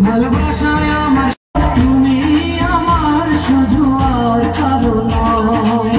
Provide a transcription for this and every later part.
ভালোবাসায় আমার তুমি আমার শুধু আর কারো নয়।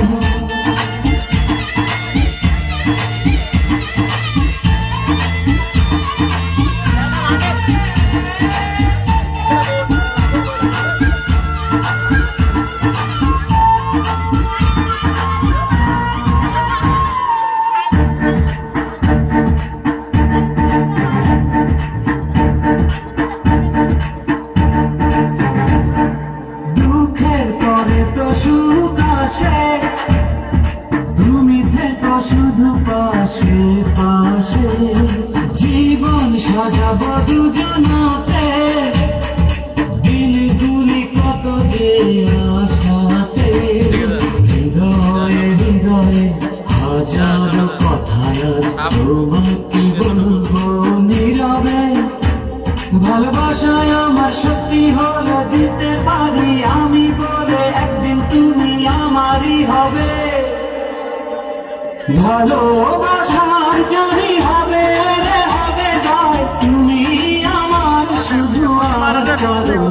তুমি থেকো শুধু পাশে পাশে, জীবন সাজাবো দুজনাতে, দিনগুলি কত যে আশাতে। হৃদয়ে হৃদয়ে হাজারো কথা আজ তোমাকে বলবো নীরবে। ভালোবাসায় আমার সত্যি হলে দিতে পারি আমি বলে, একদিন তুমি আমারই হবে। ভালোবাসার জানি হবে রে হবে যায়, তুমি আমার শুধু আর কারো